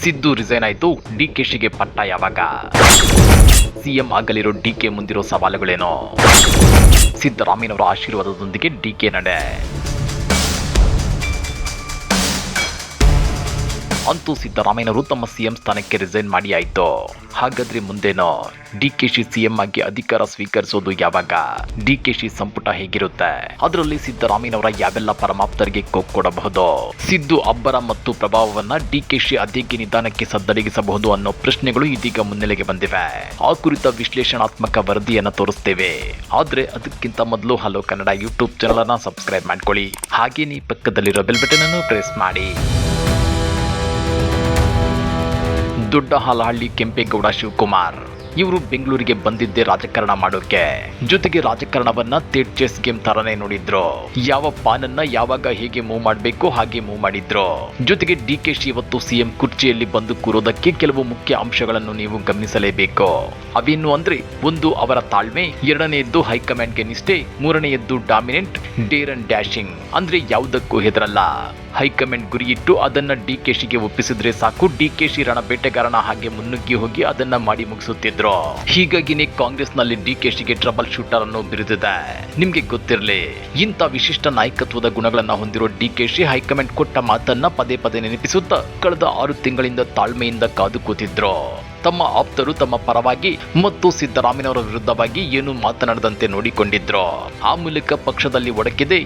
Siddu resign ಆಯ್ತು, ಡಿಕೆಶಿಗೆ ಪಟ್ಟ ಯಾವಾಗ? ಸಿಎಂ ಆಗಲಿರೋ ಡಿಕೆ ಮುಂದಿರೋ ಸವಾಲುಗಳೇನೋ? ಸಿದ್ದರಾಮಯ್ಯನವರ ಆಶೀರ್ವಾದದೊಂದಿಗೆ ಡಿಕೆ ನಡೆ. ಅಂತೂ ಸಿದ್ದರಾಮಯ್ಯನವರು ತಮ್ಮ ಸಿಎಂ ಸ್ಥಾನಕ್ಕೆ ರಿಸೈನ್ ಮಾಡಿ ಆಯ್ತು. ಹಾಗಾದ್ರೆ ಮುಂದೇನೋ? ಡಿಕೆಶಿ ಸಿಎಂ ಆಗಿ ಅಧಿಕಾರ ಸ್ವೀಕರಿಸೋದು ಯಾವಾಗ? ಡಿಕೆಶಿ ಸಂಪುಟ ಹೇಗಿರುತ್ತೆ? ಅದರಲ್ಲಿ ಸಿದ್ದರಾಮಯ್ಯನವರ ಯಾವೆಲ್ಲ ಪರಮಾಪ್ತರಿಗೆ ಕೊಡಬಹುದು? ಸಿದ್ದು ಅಬ್ಬರ ಮತ್ತು ಪ್ರಭಾವವನ್ನ ಡಿಕೆಶಿ ಅದೇಗೆ ನಿಧಾನಕ್ಕೆ ಸದ್ದಡಗಿಸಬಹುದು ಅನ್ನೋ ಪ್ರಶ್ನೆಗಳು ಇದೀಗ ಮುನ್ನೆಲೆಗೆ ಬಂದಿವೆ. ಆ ಕುರಿತ ವಿಶ್ಲೇಷಣಾತ್ಮಕ ವರದಿಯನ್ನ ತೋರಿಸ್ತೇವೆ. ಆದ್ರೆ ಅದಕ್ಕಿಂತ ಮೊದಲು ಹಲೋ ಕನ್ನಡ ಯೂಟ್ಯೂಬ್ ಚಾನಲ್ ಅನ್ನ ಸಬ್ಸ್ಕ್ರೈಬ್ ಮಾಡ್ಕೊಳ್ಳಿ. ಹಾಗೇನೇ ಪಕ್ಕದಲ್ಲಿರೋ ಬೆಲ್ ಬಟನ್ ಅನ್ನು ಪ್ರೆಸ್ ಮಾಡಿ. ದೊಡ್ಡಹಾಲಹಳ್ಳಿ ಕೆಂಪೇಗೌಡ ಶಿವಕುಮಾರ್ ಇವರು ಬೆಂಗಳೂರಿಗೆ ಬಂದಿದ್ದೇ ರಾಜಕಾರಣ ಮಾಡೋಕೆ. ಜೊತೆಗೆ ರಾಜಕಾರಣವನ್ನ ಥೇಟ್ ಚೆಸ್ ಗೇಮ್ ತರನೇ ನೋಡಿದ್ರು. ಯಾವ ಪಾನನ್ನ ಯಾವಾಗ ಹೇಗೆ ಮೂವ್ ಮಾಡಬೇಕು ಹಾಗೆ ಮೂವ್ ಮಾಡಿದ್ರು. ಜೊತೆಗೆ ಡಿಕೆಶಿ ಇವತ್ತು ಸಿಎಂ ಕುರ್ಚಿಯಲ್ಲಿ ಬಂದು ಕೂರೋದಕ್ಕೆ ಕೆಲವು ಮುಖ್ಯ ಅಂಶಗಳನ್ನು ನೀವು ಗಮನಿಸಲೇಬೇಕು. ಅವೇನು ಅಂದ್ರೆ, ಒಂದು ಅವರ ತಾಳ್ಮೆ, ಎರಡನೆಯದ್ದು ಹೈಕಮಾಂಡ್ಗೆ ನಿಷ್ಠೆ, ಮೂರನೆಯದ್ದು ಡಾಮಿನೆಂಟ್, ಡೇರ್ ಅಂಡ್ ಡ್ಯಾಶಿಂಗ್ ಅಂದ್ರೆ ಯಾವುದಕ್ಕೂ ಹೆದರಲ್ಲ. ಹೈಕಮಾಂಡ್ ಗುರಿಯಿಟ್ಟು ಅದನ್ನ ಡಿಕೆಶಿಗೆ ಒಪ್ಪಿಸಿದ್ರೆ ಸಾಕು, ಡಿಕೆಶಿ ರಣಬೇಟೆಗಾರನ ಹಾಗೆ ಮುನ್ನುಗ್ಗಿ ಹೋಗಿ ಅದನ್ನ ಮಾಡಿ ಮುಗಿಸುತ್ತಿದ್ರು. ಹೀಗಾಗಿನೇ ಕಾಂಗ್ರೆಸ್ನಲ್ಲಿ ಡಿಕೆಶಿಗೆ ಟ್ರಬಲ್ ಶೂಟರ್ ಅನ್ನೋ ಬಿರುದಿದೆ. ನಿಮ್ಗೆ ಗೊತ್ತಿರಲಿ, ಇಂಥ ವಿಶಿಷ್ಟ ನಾಯಕತ್ವದ ಗುಣಗಳನ್ನ ಹೊಂದಿರೋ ಡಿಕೆಶಿ ಹೈಕಮಾಂಡ್ ಕೊಟ್ಟ ಮಾತನ್ನ ಪದೇ ಪದೇ ನೆನಪಿಸುತ್ತಾ ಕಳೆದ 6 ತಿಂಗಳಿಂದ ತಾಳ್ಮೆಯಿಂದ ಕಾದು ಕೂತಿದ್ರು. ತಮ್ಮ ಆಪ್ತರು ತಮ್ಮ ಪರವಾಗಿ ಮತ್ತು ಸಿದ್ದರಾಮಯ್ಯನವರ ವಿರುದ್ಧವಾಗಿ ಏನು ಮಾತನಾಡದಂತೆ ನೋಡಿಕೊಂಡಿದ್ರು. ಆ ಮೂಲಕ ಪಕ್ಷದಲ್ಲಿ ಒಡಕಿದೆ,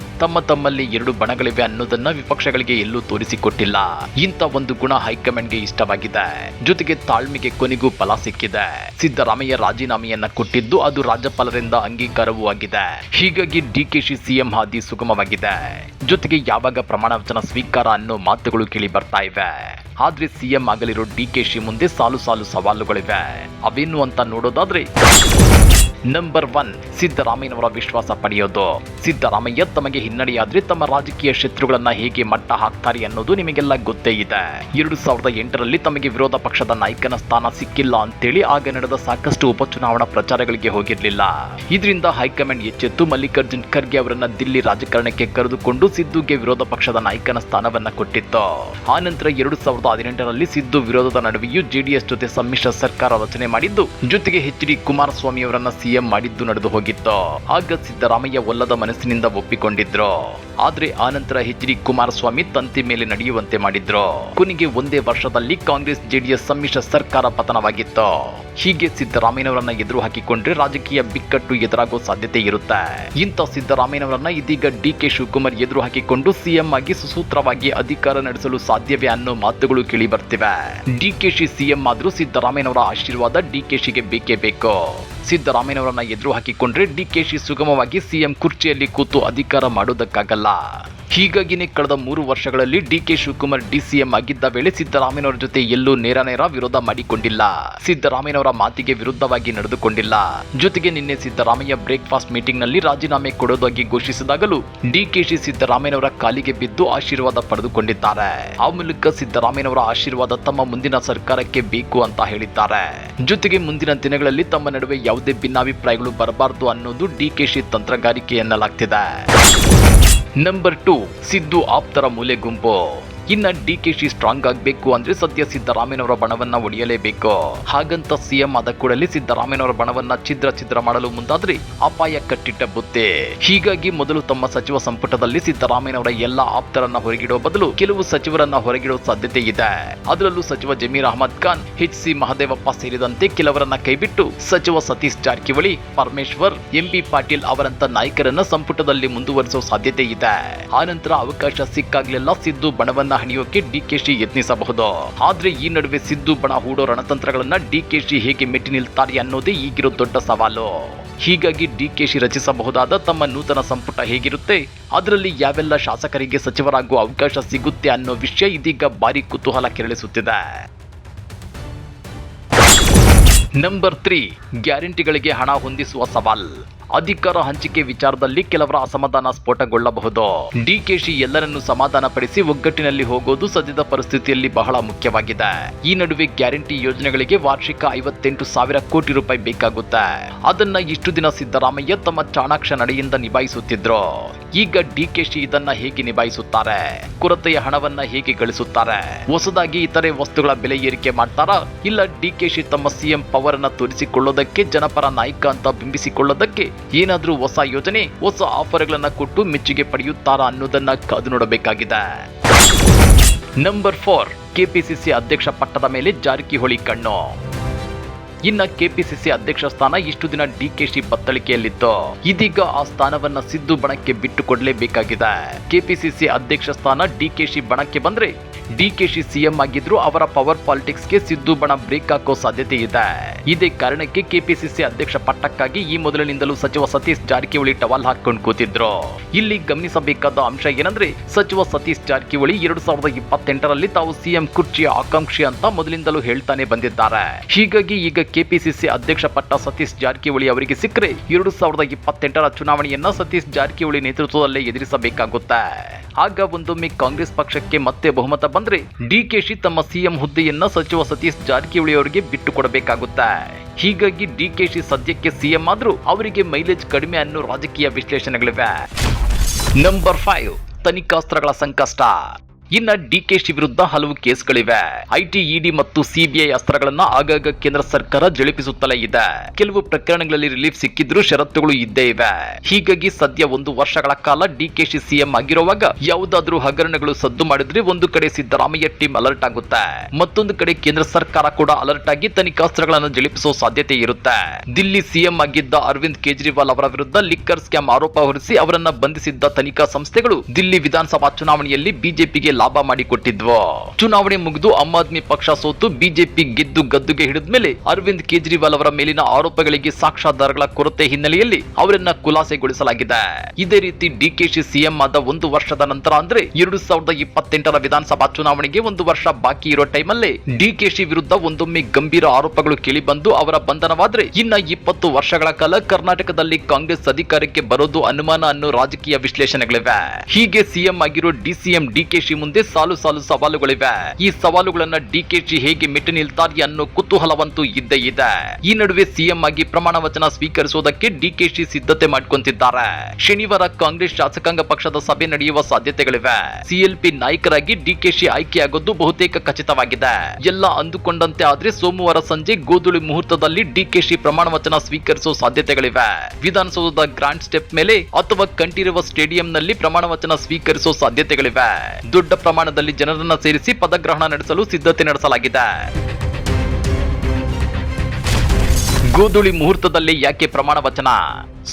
ತಮ್ಮಲ್ಲಿ 2 ಬಣಗಳಿವೆ ಅನ್ನೋದನ್ನ ವಿಪಕ್ಷಗಳಿಗೆ ಎಲ್ಲೂ ತೋರಿಸಿಕೊಟ್ಟಿಲ್ಲ. ಇಂಥ ಒಂದು ಗುಣ ಹೈಕಮಾಂಡ್ಗೆ ಇಷ್ಟವಾಗಿದೆ. ಜೊತೆಗೆ ತಾಳ್ಮೆಗೆ ಕೊನೆಗೂ ಫಲ ಸಿಕ್ಕಿದೆ. ಸಿದ್ದರಾಮಯ್ಯ ರಾಜೀನಾಮೆಯನ್ನ ಕೊಟ್ಟಿದ್ದು ಅದು ರಾಜ್ಯಪಾಲರಿಂದ ಅಂಗೀಕಾರವೂ ಆಗಿದೆ. ಹೀಗಾಗಿ ಡಿಕೆಶಿ ಸಿಎಂ ಹಾದಿ ಸುಗಮವಾಗಿದೆ. ಜೊತೆಗೆ ಯಾವಾಗ ಪ್ರಮಾಣ ವಚನ ಸ್ವೀಕಾರ ಅನ್ನೋ ಮಾತುಗಳು ಕೇಳಿ ಬರ್ತಾ ಇವೆ. ಆದ್ರೆ ಸಿಎಂ ಆಗಲಿರೋ ಡಿಕೆಶಿ ಮುಂದೆ ಸಾಲು ಸವಾಲುಗಳಿವೆ. ಅವೇನು ಅಂತ ನೋಡೋದಾದ್ರೆ, ನಂಬರ್ 1, ಸಿದ್ದರಾಮಯ್ಯನವರ ವಿಶ್ವಾಸ ಪಡೆಯೋದು. ಸಿದ್ದರಾಮಯ್ಯ ತಮಗೆ ಹಿನ್ನಡೆಯಾದ್ರೆ ತಮ್ಮ ರಾಜಕೀಯ ಶತ್ರುಗಳನ್ನ ಹೇಗೆ ಮಟ್ಟ ಹಾಕ್ತಾರೆ ಅನ್ನೋದು ನಿಮಗೆಲ್ಲ ಗೊತ್ತೇ ಇದೆ. 2008ರಲ್ಲಿ ತಮಗೆ ವಿರೋಧ ಪಕ್ಷದ ನಾಯಕನ ಸ್ಥಾನ ಸಿಕ್ಕಿಲ್ಲ ಅಂತೇಳಿ ಆಗ ನಡೆದ ಸಾಕಷ್ಟು ಉಪಚುನಾವಣಾ ಪ್ರಚಾರಗಳಿಗೆ ಹೋಗಿರ್ಲಿಲ್ಲ. ಇದರಿಂದ ಹೈಕಮಾಂಡ್ ಎಚ್ಚೆತ್ತು ಮಲ್ಲಿಕಾರ್ಜುನ್ ಖರ್ಗೆ ಅವರನ್ನ ದಿಲ್ಲಿ ರಾಜಕಾರಣಕ್ಕೆ ಕರೆದುಕೊಂಡು ಸಿದ್ದುಗೆ ವಿರೋಧ ಪಕ್ಷದ ನಾಯಕನ ಸ್ಥಾನವನ್ನ ಕೊಟ್ಟಿತ್ತು. ಆ ನಂತರ 2018ರಲ್ಲಿ ಸಿದ್ದು ವಿರೋಧದ ನಡುವೆಯೂ ಜೆಡಿಎಸ್ ಜೊತೆ ಸಮ್ಮಿಶ್ರ ಸರ್ಕಾರ ರಚನೆ ಮಾಡಿದ್ದು, ಜೊತೆಗೆ ಎಚ್ ಡಿ ಕುಮಾರಸ್ವಾಮಿ ಅವರನ್ನ ಸಿಎಂ ಮಾಡಿದ್ದು ನಡೆದು ಹೋಗಿತ್ತು. ಆಗ ಸಿದ್ದರಾಮಯ್ಯ ಒಲ್ಲದ ಮನಸ್ಸಿನಿಂದ ಒಪ್ಪಿಕೊಂಡಿದ್ರು. ಆದ್ರೆ ಆ ನಂತರ ಎಚ್ ಡಿ ಕುಮಾರಸ್ವಾಮಿ ತಂತಿ ಮೇಲೆ ನಡೆಯುವಂತೆ ಮಾಡಿದ್ರು. ಕೊನೆಗೆ ಒಂದೇ ವರ್ಷದಲ್ಲಿ ಕಾಂಗ್ರೆಸ್ ಜೆಡಿಎಸ್ ಸಮ್ಮಿಶ್ರ ಸರ್ಕಾರ ಪತನವಾಗಿತ್ತು. ಹೀಗೆ ಸಿದ್ದರಾಮಯ್ಯನವರನ್ನ ಎದುರು ಹಾಕಿಕೊಂಡ್ರೆ ರಾಜಕೀಯ ಬಿಕ್ಕಟ್ಟು ಎದುರಾಗೋ ಸಾಧ್ಯತೆ ಇರುತ್ತೆ. ಇಂಥ ಸಿದ್ದರಾಮಯ್ಯನವರನ್ನ ಇದೀಗ ಡಿಕೆ ಶಿವಕುಮಾರ್ ಎದುರು ಹಾಕಿಕೊಂಡು ಸಿಎಂ ಆಗಿ ಸುಸೂತ್ರವಾಗಿ ಅಧಿಕಾರ ನಡೆಸಲು ಸಾಧ್ಯವೇ ಅನ್ನೋ ಮಾತುಗಳು ಕೇಳಿ ಬರ್ತಿವೆ. ಡಿಕೆಶಿ ಸಿಎಂ ಆದ್ರೂ ಸಿದ್ದರಾಮಯ್ಯನವರ ಆಶೀರ್ವಾದ ಡಿಕೆಶಿಗೆ ಬೇಕೇ ಬೇಕು. ಸಿದ್ದರಾಮಯ್ಯನವರನ್ನ ಎದುರು ಹಾಕಿಕೊಂಡ್ರೆ ಡಿಕೆಶಿ ಸುಗಮವಾಗಿ ಸಿಎಂ ಕುರ್ಚಿಯಲ್ಲಿ ಕೂತು ಅಧಿಕಾರ ಮಾಡೋದಕ್ಕಾಗಲ್ಲ. ಹೀಗಾಗಿನೇ ಕಳೆದ 3 ವರ್ಷಗಳಲ್ಲಿ ಡಿಕೆ ಶಿವಕುಮಾರ್ ಡಿಸಿಎಂ ಆಗಿದ್ದ ವೇಳೆ ಸಿದ್ದರಾಮಯ್ಯನವರ ಜೊತೆ ಎಲ್ಲೂ ನೇರ ವಿರೋಧ ಮಾಡಿಕೊಂಡಿಲ್ಲ. ಸಿದ್ದರಾಮಯ್ಯನವರ ಮಾತಿಗೆ ವಿರುದ್ಧವಾಗಿ ನಡೆದುಕೊಂಡಿಲ್ಲ. ಜೊತೆಗೆ ನಿನ್ನೆ ಸಿದ್ದರಾಮಯ್ಯ ಬ್ರೇಕ್ಫಾಸ್ಟ್ ಮೀಟಿಂಗ್ ನಲ್ಲಿ ರಾಜೀನಾಮೆ ಕೊಡೋದಾಗಿ ಘೋಷಿಸಿದಾಗಲೂ ಡಿಕೆಶಿ ಸಿದ್ದರಾಮಯ್ಯನವರ ಕಾಲಿಗೆ ಬಿದ್ದು ಆಶೀರ್ವಾದ ಪಡೆದುಕೊಂಡಿದ್ದಾರೆ. ಆ ಮೂಲಕ ಸಿದ್ದರಾಮಯ್ಯನವರ ಆಶೀರ್ವಾದ ತಮ್ಮ ಮುಂದಿನ ಸರ್ಕಾರಕ್ಕೆ ಬೇಕು ಅಂತ ಹೇಳಿದ್ದಾರೆ. ಜೊತೆಗೆ ಮುಂದಿನ ದಿನಗಳಲ್ಲಿ ತಮ್ಮ ನಡುವೆ ಯಾವುದೇ ಭಿನ್ನಾಭಿಪ್ರಾಯಗಳು ಬರಬಾರದು ಅನ್ನೋದು ಡಿಕೆಶಿ ತಂತ್ರಗಾರಿಕೆ ಎನ್ನಲಾಗ್ತಿದೆ. ನಂಬರ್ 2, ಸಿದ್ದು ಆಪ್ತರ ಮೂಲೆ ಗುಂಪು. ಇನ್ನ ಡಿಕೆಶಿ ಸ್ಟ್ರಾಂಗ್ ಆಗಬೇಕು ಅಂದ್ರೆ ಸದ್ಯ ಸಿದ್ದರಾಮಯ್ಯನವರ ಬಣವನ್ನ ಒಡೆಯಲೇಬೇಕು. ಹಾಗಂತ ಸಿಎಂ ಆದ ಕೂಡಲೇ ಸಿದ್ದರಾಮಯ್ಯನವರ ಬಣವನ್ನ ಛಿದ್ರ ಮಾಡಲು ಮುಂದಾದ್ರೆ ಅಪಾಯ ಕಟ್ಟಿಟ್ಟ ಬುತ್ತಿ. ಹೀಗಾಗಿ ಮೊದಲು ತಮ್ಮ ಸಚಿವ ಸಂಪುಟದಲ್ಲಿ ಸಿದ್ದರಾಮಯ್ಯನವರ ಎಲ್ಲ ಆಪ್ತರನ್ನ ಹೊರಗಿಡೋ ಬದಲು ಕೆಲವು ಸಚಿವರನ್ನ ಹೊರಗಿಡೋ ಸಾಧ್ಯತೆ ಇದೆ. ಅದರಲ್ಲೂ ಸಚಿವ ಜಮೀರ್ ಅಹಮದ್ ಖಾನ್, ಎಚ್.ಸಿ. ಮಹದೇವಪ್ಪ ಸೇರಿದಂತೆ ಕೆಲವರನ್ನ ಕೈಬಿಟ್ಟು ಸಚಿವ ಸತೀಶ್ ಜಾರಕಿಹೊಳಿ, ಪರಮೇಶ್ವರ್, ಎಂ.ಬಿ. ಪಾಟೀಲ್ ಅವರಂತ ನಾಯಕರನ್ನ ಸಂಪುಟದಲ್ಲಿ ಮುಂದುವರಿಸೋ ಸಾಧ್ಯತೆ ಇದೆ. ಆನಂತರ ಅವಕಾಶ ಸಿಕ್ಕಾಗ್ಲೆಲ್ಲ ಸಿದ್ದು ಬಣವನ್ನ ಹಣಿಯೋಕೆ ಡಿಕೆಶಿ ಯತ್ನಿಸಬಹುದು. ಆದ್ರೆ ಈ ನಡುವೆ ಸಿದ್ದು ಬಣ ಹೂಡೋ ರಣತಂತ್ರಗಳನ್ನ ಡಿಕೆಶಿ ಹೇಗೆ ಮೆಟ್ಟಿ ನಿಲ್ತಾರೆ ಅನ್ನೋದೇ ಈಗಿರೋ ದೊಡ್ಡ ಸವಾಲು. ಹೀಗಾಗಿ ಡಿಕೆಶಿ ರಚಿಸಬಹುದಾದ ತಮ್ಮ ನೂತನ ಸಂಪುಟ ಹೇಗಿರುತ್ತೆ, ಅದರಲ್ಲಿ ಯಾವೆಲ್ಲ ಶಾಸಕರಿಗೆ ಸಚಿವರಾಗುವ ಅವಕಾಶ ಸಿಗುತ್ತೆ ಅನ್ನೋ ವಿಷಯ ಇದೀಗ ಭಾರಿ ಕುತೂಹಲ ಕೆರಳಿಸುತ್ತಿದೆ. ನಂಬರ್ 3, ಗ್ಯಾರಂಟಿಗಳಿಗೆ ಹಣ ಹೊಂದಿಸುವ ಸವಾಲ್. ಅಧಿಕಾರ ಹಂಚಿಕೆ ವಿಚಾರದಲ್ಲಿ ಕೆಲವರ ಅಸಮಾಧಾನ ಸ್ಫೋಟಗೊಳ್ಳಬಹುದು. ಡಿಕೆಶಿ ಎಲ್ಲರನ್ನೂ ಸಮಾಧಾನಪಡಿಸಿ ಒಗ್ಗಟ್ಟಿನಲ್ಲಿ ಹೋಗೋದು ಸದ್ಯದ ಪರಿಸ್ಥಿತಿಯಲ್ಲಿ ಬಹಳ ಮುಖ್ಯವಾಗಿದೆ. ಈ ನಡುವೆ ಗ್ಯಾರಂಟಿ ಯೋಜನೆಗಳಿಗೆ ವಾರ್ಷಿಕ 58,000 ಕೋಟಿ ರೂಪಾಯಿ ಬೇಕಾಗುತ್ತೆ. ಅದನ್ನ ಇಷ್ಟು ದಿನ ಸಿದ್ದರಾಮಯ್ಯ ತಮ್ಮ ಚಾಣಾಕ್ಷ ನಡೆಯಿಂದ ನಿಭಾಯಿಸುತ್ತಿದ್ರು. ಈಗ ಡಿಕೆಶಿ ಇದನ್ನ ಹೇಗೆ ನಿಭಾಯಿಸುತ್ತಾರೆ? ಕೊರತೆಯ ಹಣವನ್ನ ಹೇಗೆ ಗಳಿಸುತ್ತಾರೆ? ಹೊಸದಾಗಿ ಇತರೆ ವಸ್ತುಗಳ ಬೆಲೆ ಏರಿಕೆ ಮಾಡ್ತಾರಾ? ಇಲ್ಲ ಡಿಕೆಶಿ ತಮ್ಮ ಸಿಎಂ ಪವರ್ ಅನ್ನ ತೋರಿಸಿಕೊಳ್ಳೋದಕ್ಕೆ, ಜನಪರ ನಾಯಕ ಅಂತ ಬಿಂಬಿಸಿಕೊಳ್ಳೋದಕ್ಕೆ ಏನಾದ್ರೂ ಹೊಸ ಯೋಜನೆ, ಹೊಸ ಆಫರ್ಗಳನ್ನ ಕೊಟ್ಟು ಮೆಚ್ಚುಗೆ ಪಡೆಯುತ್ತಾರಾ ಅನ್ನೋದನ್ನ ಕಾದು ನೋಡಬೇಕಾಗಿದೆ. ನಂಬರ್ 4, ಕೆಪಿಸಿಸಿ ಅಧ್ಯಕ್ಷ ಪಟ್ಟದ ಮೇಲೆ ಜಾರಕಿಹೊಳಿ ಕಣ್ಣು. ಇನ್ನ ಕೆಪಿಸಿಸಿ ಅಧ್ಯಕ್ಷ ಸ್ಥಾನ ಇಷ್ಟು ದಿನ ಡಿಕೆಶಿ ಬತ್ತಳಿಕೆಯಲ್ಲಿತ್ತು. ಇದೀಗ ಆ ಸ್ಥಾನವನ್ನ ಸಿದ್ದು ಬಣಕ್ಕೆ ಬಿಟ್ಟು ಕೊಡಲೇಬೇಕಾಗಿದೆ. ಕೆಪಿಸಿಸಿ ಅಧ್ಯಕ್ಷ ಸ್ಥಾನ ಡಿಕೆಶಿ ಬಣಕ್ಕೆ ಬಂದ್ರೆ ಡಿಕೆಶಿ ಸಿಎಂ ಆಗಿದ್ರು ಅವರ ಪವರ್ ಪಾಲಿಟಿಕ್ಸ್ಗೆ ಸಿದ್ದು ಬಣ ಬ್ರೇಕ್ ಹಾಕೋ ಸಾಧ್ಯತೆ ಇದೆ. ಇದೇ ಕಾರಣಕ್ಕೆ ಕೆಪಿಸಿಸಿ ಅಧ್ಯಕ್ಷ ಪಟ್ಟಕ್ಕಾಗಿ ಈ ಮೊದಲಿನಿಂದಲೂ ಸಚಿವ ಸತೀಶ್ ಜಾರಕಿಹೊಳಿ ಟವಲ್ ಹಾಕೊಂಡು ಕೂತಿದ್ರು. ಇಲ್ಲಿ ಗಮನಿಸಬೇಕಾದ ಅಂಶ ಏನಂದ್ರೆ, ಸಚಿವ ಸತೀಶ್ ಜಾರಕಿಹೊಳಿ 2028ರಲ್ಲಿ ತಾವು ಸಿಎಂ ಕುರ್ಚಿಯ ಆಕಾಂಕ್ಷಿ ಅಂತ ಮೊದಲಿಂದಲೂ ಹೇಳ್ತಾನೆ ಬಂದಿದ್ದಾರೆ. ಹೀಗಾಗಿ ಈಗ ಕೆಪಿಸಿಸಿ ಅಧ್ಯಕ್ಷ ಪಟ್ಟ ಸತೀಶ್ ಜಾರಕಿಹೊಳಿ ಅವರಿಗೆ ಸಿಕ್ಕರೆ 2028ರ ಚುನಾವಣೆಯನ್ನ ಸತೀಶ್ ಜಾರಕಿಹೊಳಿ ನೇತೃತ್ವದಲ್ಲೇ ಎದುರಿಸಬೇಕಾಗುತ್ತೆ. ಆಗ ಒಂದೊಮ್ಮೆ ಕಾಂಗ್ರೆಸ್ ಪಕ್ಷಕ್ಕೆ ಮತ್ತೆ ಬಹುಮತ ಬಂದ್ರೆ ಡಿಕೆಶಿ ತಮ್ಮ ಸಿಎಂ ಹುದ್ದೆಯನ್ನ ಸಚಿವ ಸತೀಶ್ ಜಾರಕಿಹೊಳಿ ಅವರಿಗೆ ಬಿಟ್ಟು ಕೊಡಬೇಕಾಗುತ್ತೆ. ಹೀಗಾಗಿ ಡಿಕೆಶಿ ಸದ್ಯಕ್ಕೆ ಸಿಎಂ ಆದ್ರೂ ಅವರಿಗೆ ಮೈಲೇಜ್ ಕಡಿಮೆ ಅನ್ನೋ ರಾಜಕೀಯ ವಿಶ್ಲೇಷಣೆಗಳಿವೆ. ನಂಬರ್ 5, ತನಿಖಾಸ್ತ್ರಗಳ ಸಂಕಷ್ಟ. ಇನ್ನ ಡಿಕೆಶಿ ವಿರುದ್ಧ ಹಲವು ಕೇಸ್ಗಳಿವೆ. ಐಟಿ, ಇಡಿ ಮತ್ತು ಸಿಬಿಐ ಅಸ್ತ್ರಗಳನ್ನ ಆಗಾಗ ಕೇಂದ್ರ ಸರ್ಕಾರ ಜಳಿಪಿಸುತ್ತಲೇ ಇದೆ. ಕೆಲವು ಪ್ರಕರಣಗಳಲ್ಲಿ ರಿಲೀಫ್ ಸಿಕ್ಕಿದ್ರೂ ಷರತ್ತುಗಳು ಇದ್ದೇ ಇವೆ. ಹೀಗಾಗಿ ಸದ್ಯ 1 ವರ್ಷಗಳ ಕಾಲ ಡಿಕೆಶಿ ಸಿಎಂ ಆಗಿರುವಾಗ ಯಾವುದಾದ್ರೂ ಹಗರಣಗಳು ಸದ್ದು ಮಾಡಿದ್ರೆ ಒಂದು ಕಡೆ ಸಿದ್ದರಾಮಯ್ಯ ಟೀಮ್ ಅಲರ್ಟ್ ಆಗುತ್ತೆ, ಮತ್ತೊಂದು ಕಡೆ ಕೇಂದ್ರ ಸರ್ಕಾರ ಕೂಡ ಅಲರ್ಟ್ ಆಗಿ ತನಿಖಾಸ್ತ್ರಗಳನ್ನು ಜಳಿಪಿಸುವ ಸಾಧ್ಯತೆ ಇರುತ್ತೆ. ದಿಲ್ಲಿ ಸಿಎಂ ಆಗಿದ್ದ ಅರವಿಂದ್ ಕೇಜ್ರಿವಾಲ್ ಅವರ ವಿರುದ್ಧ ಲಿಕ್ಕರ್ ಸ್ಕ್ಯಾಮ್ ಆರೋಪ ಹೊರಿಸಿ ಅವರನ್ನ ಬಂಧಿಸಿದ್ದ ತನಿಖಾ ಸಂಸ್ಥೆಗಳು ದಿಲ್ಲಿ ವಿಧಾನಸಭಾ ಚುನಾವಣೆಯಲ್ಲಿ ಬಿಜೆಪಿಗೆ ಲಾಭ ಮಾಡಿಕೊಟ್ಟಿದ್ವು. ಚುನಾವಣೆ ಮುಗಿದು ಆಮ್ ಆದ್ಮಿ ಪಕ್ಷ ಸೋತು ಬಿಜೆಪಿ ಗೆದ್ದು ಗದ್ದುಗೆ ಹಿಡಿದ್ಮೇಲೆ ಅರವಿಂದ್ ಕೇಜ್ರಿವಾಲ್ ಅವರ ಮೇಲಿನ ಆರೋಪಗಳಿಗೆ ಸಾಕ್ಷ್ಯಾಧಾರಗಳ ಕೊರತೆ ಹಿನ್ನೆಲೆಯಲ್ಲಿ ಅವರನ್ನ ಖುಲಾಸೆಗೊಳಿಸಲಾಗಿದೆ. ಇದೇ ರೀತಿ ಡಿಕೆಶಿ ಸಿಎಂ ಆದ 1 ವರ್ಷದ ನಂತರ ಅಂದ್ರೆ 2028ರ ವಿಧಾನಸಭಾ ಚುನಾವಣೆಗೆ 1 ವರ್ಷ ಬಾಕಿ ಇರೋ ಟೈಮಲ್ಲೇ ಡಿಕೆಶಿ ವಿರುದ್ಧ ಒಂದೊಮ್ಮೆ ಗಂಭೀರ ಆರೋಪಗಳು ಕೇಳಿಬಂದು ಅವರ ಬಂಧನವಾದ್ರೆ ಇನ್ನ 20 ವರ್ಷಗಳ ಕಾಲ ಕರ್ನಾಟಕದಲ್ಲಿ ಕಾಂಗ್ರೆಸ್ ಅಧಿಕಾರಕ್ಕೆ ಬರೋದು ಅನುಮಾನ ಅನ್ನೋ ರಾಜಕೀಯ ವಿಶ್ಲೇಷಣೆಗಳಿವೆ. ಹೀಗೆ ಸಿಎಂ ಆಗಿರೋ ಡಿಸಿಎಂ ಡಿಕೆಶಿ ಮುಂದೆ ಸಾಲು ಸವಾಲುಗಳಿವೆ. ಈ ಸವಾಲುಗಳನ್ನ ಡಿಕೆಶಿ ಹೇಗೆ ಮೆಟ್ಟಿ ನಿಲ್ತಾರೆ ಅನ್ನೋ ಕುತೂಹಲವಂತೂ ಇದ್ದೇ ಇದೆ. ಈ ನಡುವೆ ಸಿಎಂ ಆಗಿ ಪ್ರಮಾಣ ವಚನ ಸ್ವೀಕರಿಸುವುದಕ್ಕೆ ಡಿಕೆಶಿ ಸಿದ್ಧತೆ ಮಾಡಿಕೊಂಡಿದ್ದಾರೆ. ಶನಿವಾರ ಕಾಂಗ್ರೆಸ್ ಶಾಸಕಾಂಗ ಪಕ್ಷದ ಸಭೆ ನಡೆಯುವ ಸಾಧ್ಯತೆಗಳಿವೆ. ಸಿಎಲ್ಪಿ ನಾಯಕರಾಗಿ ಡಿಕೆಶಿ ಆಯ್ಕೆಯಾಗೋದು ಬಹುತೇಕ ಖಚಿತವಾಗಿದೆ. ಎಲ್ಲ ಅಂದುಕೊಂಡಂತೆ ಆದ್ರೆ ಸೋಮವಾರ ಸಂಜೆ ಗೋಧುಳಿ ಮುಹೂರ್ತದಲ್ಲಿ ಡಿಕೆಶಿ ಪ್ರಮಾಣ ವಚನ ಸ್ವೀಕರಿಸುವ ಸಾಧ್ಯತೆಗಳಿವೆ. ವಿಧಾನಸೌಧದ ಗ್ರಾಂಡ್ ಸ್ಟೆಪ್ ಮೇಲೆ ಅಥವಾ ಕಂಠೀರವ ಸ್ಟೇಡಿಯಂನಲ್ಲಿ ಪ್ರಮಾಣ ವಚನ ಸ್ವೀಕರಿಸುವ ಸಾಧ್ಯತೆಗಳಿವೆ. ದೊಡ್ಡ ಪ್ರಮಾಣದಲ್ಲಿ ಜನರನ್ನ ಸೇರಿಸಿ ಪದಗ್ರಹಣ ನಡೆಸಲು ಸಿದ್ಧತೆ ನಡೆಸಲಾಗಿದೆ. ಗೋಧುಳಿ ಮುಹೂರ್ತದಲ್ಲಿ ಯಾಕೆ ಪ್ರಮಾಣ ವಚನ?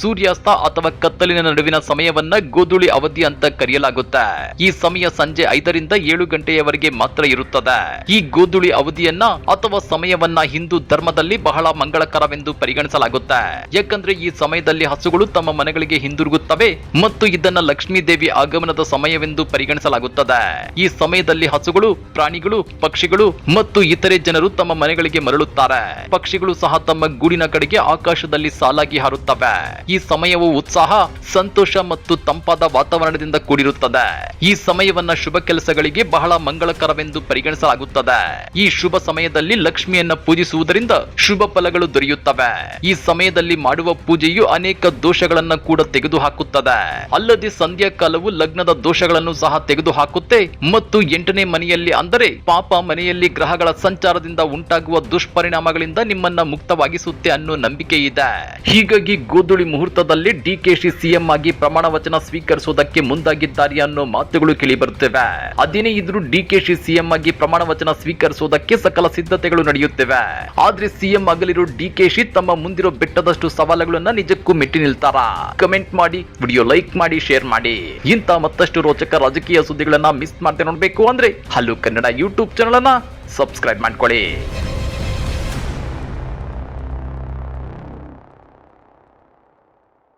ಸೂರ್ಯಾಸ್ತ ಅಥವಾ ಕತ್ತಲಿನ ನಡುವಿನ ಸಮಯವನ್ನ ಗೋಧುಳಿ ಅವಧಿ ಅಂತ ಕರೆಯಲಾಗುತ್ತೆ. ಈ ಸಮಯ ಸಂಜೆ 5ರಿಂದ 7 ಗಂಟೆಯವರೆಗೆ ಮಾತ್ರ ಇರುತ್ತದೆ. ಈ ಗೋಧುಳಿ ಅವಧಿಯನ್ನ ಅಥವಾ ಸಮಯವನ್ನ ಹಿಂದೂ ಧರ್ಮದಲ್ಲಿ ಬಹಳ ಮಂಗಳಕರವೆಂದು ಪರಿಗಣಿಸಲಾಗುತ್ತೆ. ಯಾಕಂದ್ರೆ ಈ ಸಮಯದಲ್ಲಿ ಹಸುಗಳು ತಮ್ಮ ಮನೆಗಳಿಗೆ ಹಿಂದಿರುಗುತ್ತವೆ ಮತ್ತು ಇದನ್ನ ಲಕ್ಷ್ಮೀ ದೇವಿ ಆಗಮನದ ಸಮಯವೆಂದು ಪರಿಗಣಿಸಲಾಗುತ್ತದೆ. ಈ ಸಮಯದಲ್ಲಿ ಹಸುಗಳು, ಪ್ರಾಣಿಗಳು, ಪಕ್ಷಿಗಳು ಮತ್ತು ಇತರೆ ಜನರು ತಮ್ಮ ಮನೆಗಳಿಗೆ ಮರಳುತ್ತಾರೆ. ಪಕ್ಷಿಗಳು ಸಹ ತಮ್ಮ ಗೂಡಿನ ಕಡೆಗೆ ಆಕಾಶದಲ್ಲಿ ಸಾಲಾಗಿ ಹಾರುತ್ತವೆ. ಈ ಸಮಯವು ಉತ್ಸಾಹ, ಸಂತೋಷ ಮತ್ತು ತಂಪಾದ ವಾತಾವರಣದಿಂದ ಕೂಡಿರುತ್ತದೆ. ಈ ಸಮಯವನ್ನ ಶುಭ ಕೆಲಸಗಳಿಗೆ ಬಹಳ ಮಂಗಳಕರವೆಂದು ಪರಿಗಣಿಸಲಾಗುತ್ತದೆ. ಈ ಶುಭ ಸಮಯದಲ್ಲಿ ಲಕ್ಷ್ಮಿಯನ್ನ ಪೂಜಿಸುವುದರಿಂದ ಶುಭ ಫಲಗಳು ದೊರೆಯುತ್ತವೆ. ಈ ಸಮಯದಲ್ಲಿ ಮಾಡುವ ಪೂಜೆಯು ಅನೇಕ ದೋಷಗಳನ್ನ ಕೂಡ ತೆಗೆದುಹಾಕುತ್ತದೆ. ಅಲ್ಲದೆ ಸಂಧ್ಯಾ ಕಾಲವು ಲಗ್ನದ ದೋಷಗಳನ್ನು ಸಹ ತೆಗೆದುಹಾಕುತ್ತೆ ಮತ್ತು 8ನೇ ಮನೆಯಲ್ಲಿ ಅಂದರೆ ಪಾಪ ಮನೆಯಲ್ಲಿ ಗ್ರಹಗಳ ಸಂಚಾರದಿಂದ ಉಂಟಾಗುವ ದುಷ್ಪರಿಣಾಮಗಳಿಂದ ನಿಮ್ಮನ್ನ ಮುಕ್ತವಾಗಿಸುತ್ತೆ ಅನ್ನೋ ನಂಬಿಕೆ ಇದೆ. ಹೀಗಾಗಿ ಗೋಧುಳಿ ಮುಹೂರ್ತದಲ್ಲಿ ಡಿಕೆಶಿ ಸಿಎಂ ಆಗಿ ಪ್ರಮಾಣ ವಚನ ಸ್ವೀಕರಿಸುವುದಕ್ಕೆ ಮುಂದಾಗಿದ್ದಾರೆ ಅನ್ನೋ ಮಾತುಗಳು ಕೇಳಿಬರುತ್ತಿವೆ. ಅದೇನೇ ಇದ್ರೂ ಡಿಕೆಶಿ ಸಿಎಂ ಆಗಿ ಪ್ರಮಾಣ ವಚನ ಸ್ವೀಕರಿಸುವುದಕ್ಕೆ ಸಕಲ ಸಿದ್ಧತೆಗಳು ನಡೆಯುತ್ತಿವೆ. ಆದ್ರೆ ಸಿಎಂ ಆಗಲಿರೋ ಡಿಕೆಶಿ ತಮ್ಮ ಮುಂದಿರೋ ಬೆಟ್ಟದಷ್ಟು ಸವಾಲುಗಳನ್ನ ನಿಜಕ್ಕೂ ಮೆಟ್ಟಿ ನಿಲ್ತಾರಾ? ಕಮೆಂಟ್ ಮಾಡಿ, ವಿಡಿಯೋ ಲೈಕ್ ಮಾಡಿ, ಶೇರ್ ಮಾಡಿ. ಇಂತ ಮತ್ತಷ್ಟು ರೋಚಕ ರಾಜಕೀಯ ಸುದ್ದಿಗಳನ್ನ ಮಿಸ್ ಮಾಡದೆ ನೋಡ್ಬೇಕು ಅಂದ್ರೆ ಹಲೋ ಕನ್ನಡ ಯೂಟ್ಯೂಬ್ ಚಾನಲ್ ಅನ್ನ ಸಬ್ಸ್ಕ್ರೈಬ್ ಮಾಡ್ಕೊಳ್ಳಿ.